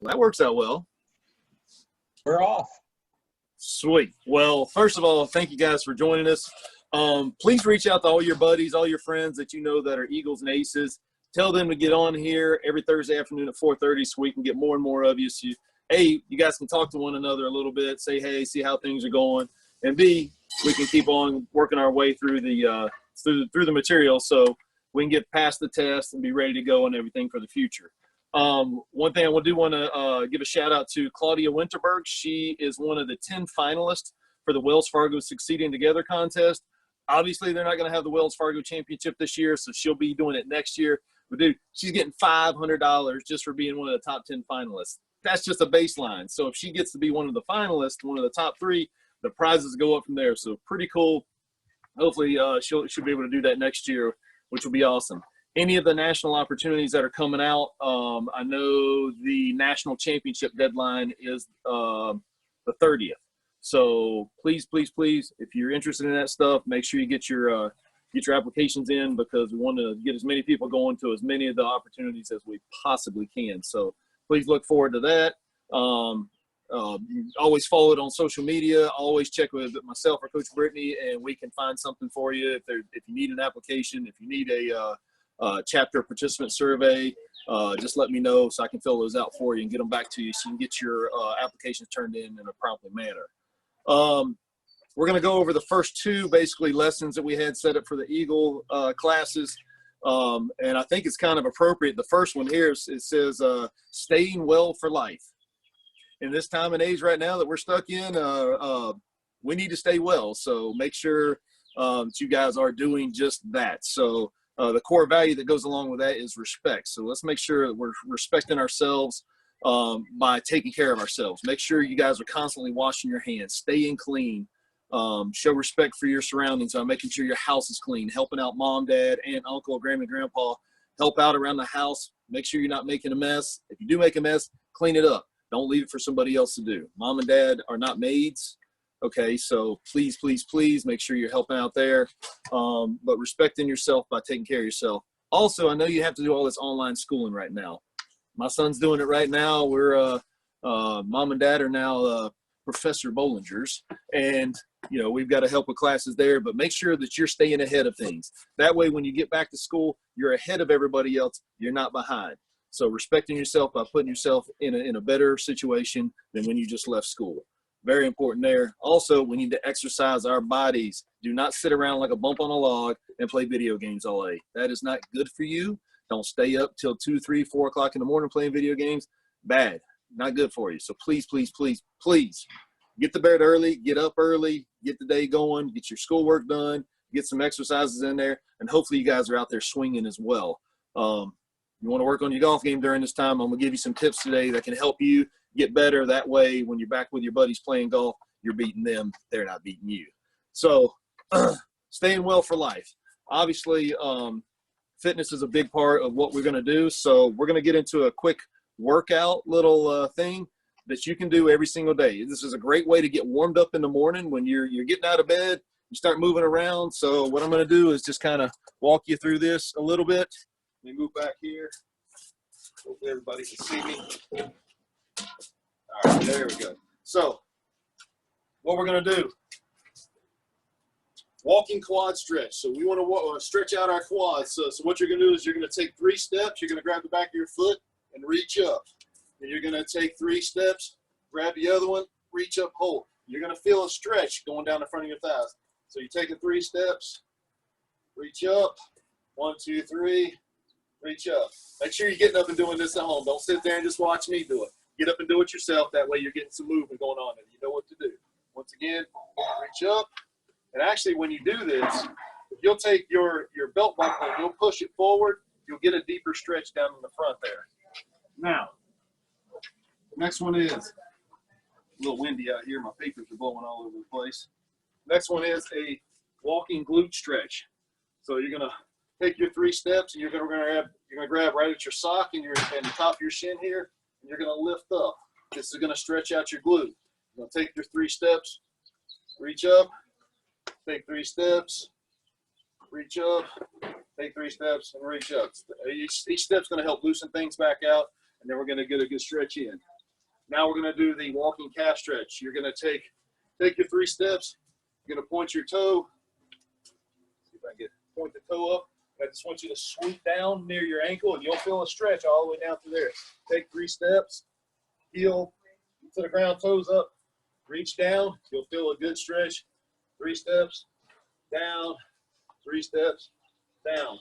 Well, that works out well. We're off. Sweet. Well, first of all, thank you guys for joining us. Please reach out to all your buddies, all your friends that you know that are Eagles and Aces. Tell them to get on here every Thursday afternoon at 4:30 so we can get more and more of you. So, A, you guys can talk to one another a little bit, say hey, see how things are going, and B, we can keep on working our way through the through the material so we can get past the test and be ready to go and everything for the future. One thing I do want to give a shout out to Claudia Winterberg. She is one of the 10 finalists for the Wells Fargo Succeeding Together contest. Obviously, they're not going to have the Wells Fargo Championship this year, so she'll be doing it next year. But, dude, she's getting $500 just for being one of the top 10 finalists. That's just a baseline. So if she gets to be one of the finalists, one of the top 3, the prizes go up from there. So pretty cool. Hopefully she'll be able to do that next year, which will be awesome. Any of the national opportunities that are coming out, I know the national championship deadline is the 30th. So please, if you're interested in that stuff, make sure you get your applications in because we want to get as many people going to as many of the opportunities as we possibly can. So please look forward to that. Always follow it on social media. Always check with myself or Coach Brittany, and we can find something for you if you need an application, if you need a chapter participant survey, just let me know so I can fill those out for you and get them back to you so you can get your applications turned in a proper manner. We're going to go over the first 2 basically lessons that we had set up for the Eagle classes. And I think it's kind of appropriate. The first one here, it says staying well for life. In this time and age right now that we're stuck in, we need to stay well. So make sure that you guys are doing just that. So the core value that goes along with that is respect. So let's make sure that we're respecting ourselves by taking care of ourselves. Make sure you guys are constantly washing your hands, staying clean. Show respect for your surroundings by making sure your house is clean, helping out mom, dad, aunt, uncle, grandma, grandpa. Help out around the house. Make sure you're not making a mess. If you do make a mess, clean it up. Don't leave it for somebody else to do. Mom and dad are not maids. Okay, so please make sure you're helping out there, but respecting yourself by taking care of yourself. Also, I know you have to do all this online schooling right now. My son's doing it right now. We're mom and dad are now Professor Bollingers, and we've got to help with classes there. But make sure that you're staying ahead of things. That way, when you get back to school, you're ahead of everybody else. You're not behind. So respecting yourself by putting yourself in a better situation than when you just left school. Very important there. Also, we need to exercise our bodies. Do not sit around like a bump on a log and play video games all day. That is not good for you. Don't stay up till 2, 3, 4 o'clock in the morning playing video games. Bad. Not good for you. So please, get to bed early, get up early, get the day going, get your schoolwork done, get some exercises in there, and hopefully you guys are out there swinging as well. You want to work on your golf game during this time, I'm going to give you some tips today that can help you get better. That way, when you're back with your buddies playing golf, you're beating them. They're not beating you. So staying well for life. Obviously, fitness is a big part of what we're going to do. So we're going to get into a quick workout little thing that you can do every single day. This is a great way to get warmed up in the morning when you're getting out of bed. You start moving around. So what I'm going to do is just kind of walk you through this a little bit. Let me move back here. Hopefully everybody can see me. All right, there we go. So what we're going to do, walking quad stretch. So we want to stretch out our quads. So what you're going to do is you're going to take 3 steps. You're going to grab the back of your foot and reach up. And you're going to take 3 steps, grab the other one, reach up, hold. You're going to feel a stretch going down the front of your thighs. So you're taking 3 steps, reach up, 1, 2, 3, reach up. Make sure you're getting up and doing this at home. Don't sit there and just watch me do it. Get up and do it yourself. That way you're getting some movement going on and you know what to do. Once again, reach up. And actually when you do this, you'll take your belt buckle and you'll push it forward. You'll get a deeper stretch down in the front there. Now, the next one is a little windy out here. My papers are blowing all over the place. Next one is a walking glute stretch. So you're going to take your 3 steps and you're going to grab right at your sock and the top of your shin here, and you're going to lift up. This is going to stretch out your glute. You're going to take your 3 steps, reach up, take 3 steps, reach up, take 3 steps, and reach up. Each step's going to help loosen things back out. and then we're going to get a good stretch in. Now we're going to do the walking calf stretch. You're going to take your 3 steps. You're going to point your toe. See if I can point the toe up. I just want you to swoop down near your ankle, and you'll feel a stretch all the way down through there. Take 3 steps, heel to the ground, toes up, reach down. You'll feel a good stretch. 3 steps, down, 3 steps, down.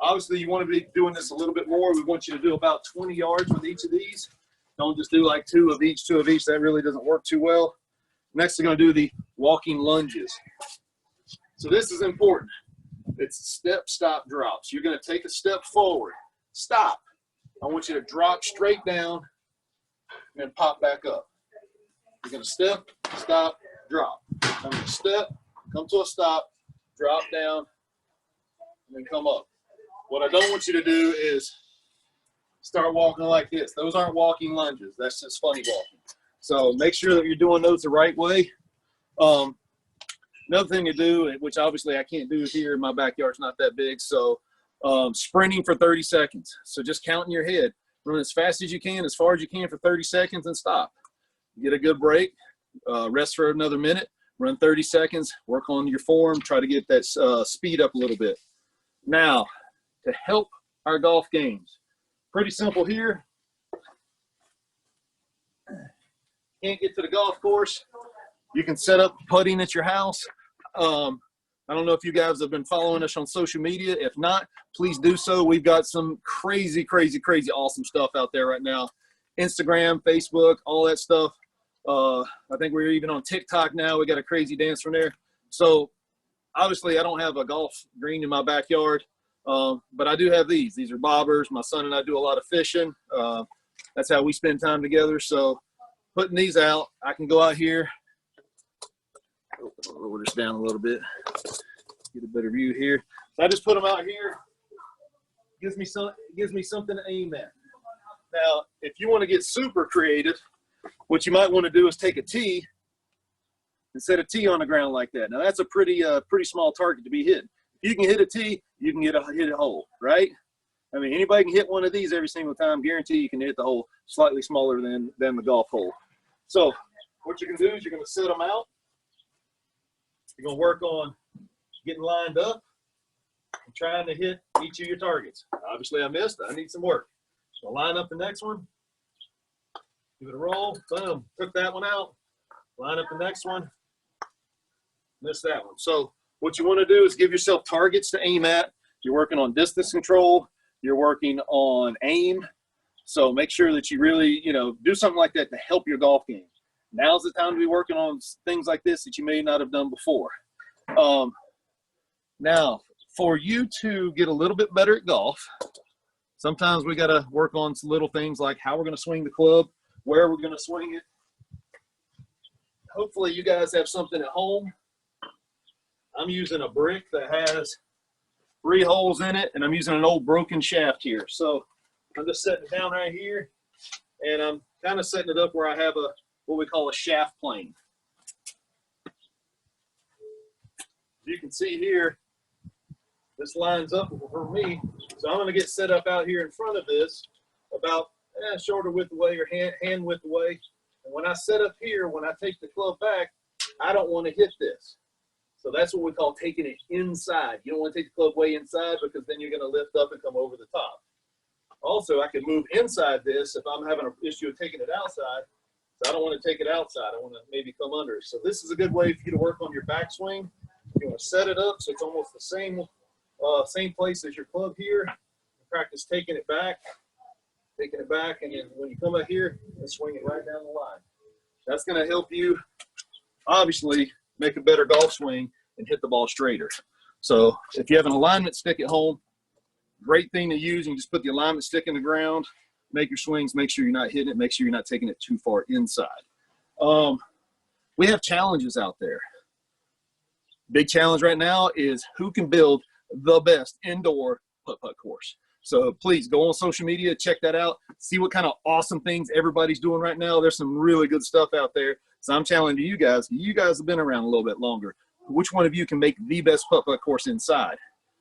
Obviously, you want to be doing this a little bit more. We want you to do about 20 yards with each of these. Don't just do like 2 of each. That really doesn't work too well. Next, we're going to do the walking lunges. So this is important. It's step, stop, drops. You're going to take a step forward. Stop. I want you to drop straight down and then pop back up. You're going to step, stop, drop. I'm going to step, come to a stop, drop down, and then come up. What I don't want you to do is start walking like this. Those aren't walking lunges. That's just funny walking. So make sure that you're doing those the right way. Another thing to do, which obviously I can't do here, my backyard's not that big, so sprinting for 30 seconds. So just count in your head. Run as fast as you can, as far as you can for 30 seconds and stop. Get a good break, rest for another minute, run 30 seconds, work on your form, try to get that speed up a little bit. Now, to help our golf games, pretty simple here. Can't get to the golf course, you can set up putting at your house. I don't know if you guys have been following us on social media. If not, please do so. We've got some crazy, crazy, crazy awesome stuff out there right now. Instagram, Facebook, all that stuff. I think we're even on TikTok now. We got a crazy dance from there. So obviously I don't have a golf green in my backyard, but I do have these. These are bobbers. My son and I do a lot of fishing. That's how we spend time together. So putting these out, I can go out here. Lower this down a little bit, get a better view here. So I just put them out here. Gives me something to aim at. Now, if you want to get super creative, what you might want to do is take a tee and set a tee on the ground like that. Now that's a pretty small target to be hit. If you can hit a tee, you can hit a hole, right? I mean, anybody can hit one of these every single time. Guarantee you can hit the hole slightly smaller than the golf hole. So what you can do is you're going to set them out. You're going to work on getting lined up and trying to hit each of your targets. Obviously, I missed. I need some work. So line up the next one. Give it a roll. Boom. Took that one out. Line up the next one. Missed that one. So what you want to do is give yourself targets to aim at. You're working on distance control. You're working on aim. So make sure that you really, do something like that to help your golf game. Now's the time to be working on things like this that you may not have done before. Now, for you to get a little bit better at golf, sometimes we got to work on some little things like how we're going to swing the club, where we're going to swing it. Hopefully you guys have something at home. I'm using a brick that has 3 holes in it, and I'm using an old broken shaft here. So I'm just setting it down right here, and I'm kind of setting it up where I have what we call a shaft plane. You can see here, this lines up for me. So I'm going to get set up out here in front of this, about shoulder width away or hand width away. And when I set up here, when I take the club back, I don't want to hit this. So that's what we call taking it inside. You don't want to take the club way inside, because then you're going to lift up and come over the top. Also, I can move inside this if I'm having an issue of taking it outside. So I don't want to take it outside. I want to maybe come under. So this is a good way for you to work on your backswing. You want to set it up so it's almost the same place as your club here. Practice taking it back, and then when you come out here, and swing it right down the line. That's going to help you, obviously, make a better golf swing and hit the ball straighter. So if you have an alignment stick at home, great thing to use. You can just put the alignment stick in the ground, make your swings, make sure you're not hitting it, make sure you're not taking it too far inside. We have challenges out there. Big challenge right now is who can build the best indoor putt-putt course. So please go on social media, check that out, see what kind of awesome things everybody's doing right now. There's some really good stuff out there. So I'm challenging you guys have been around a little bit longer. Which one of you can make the best putt-putt course inside?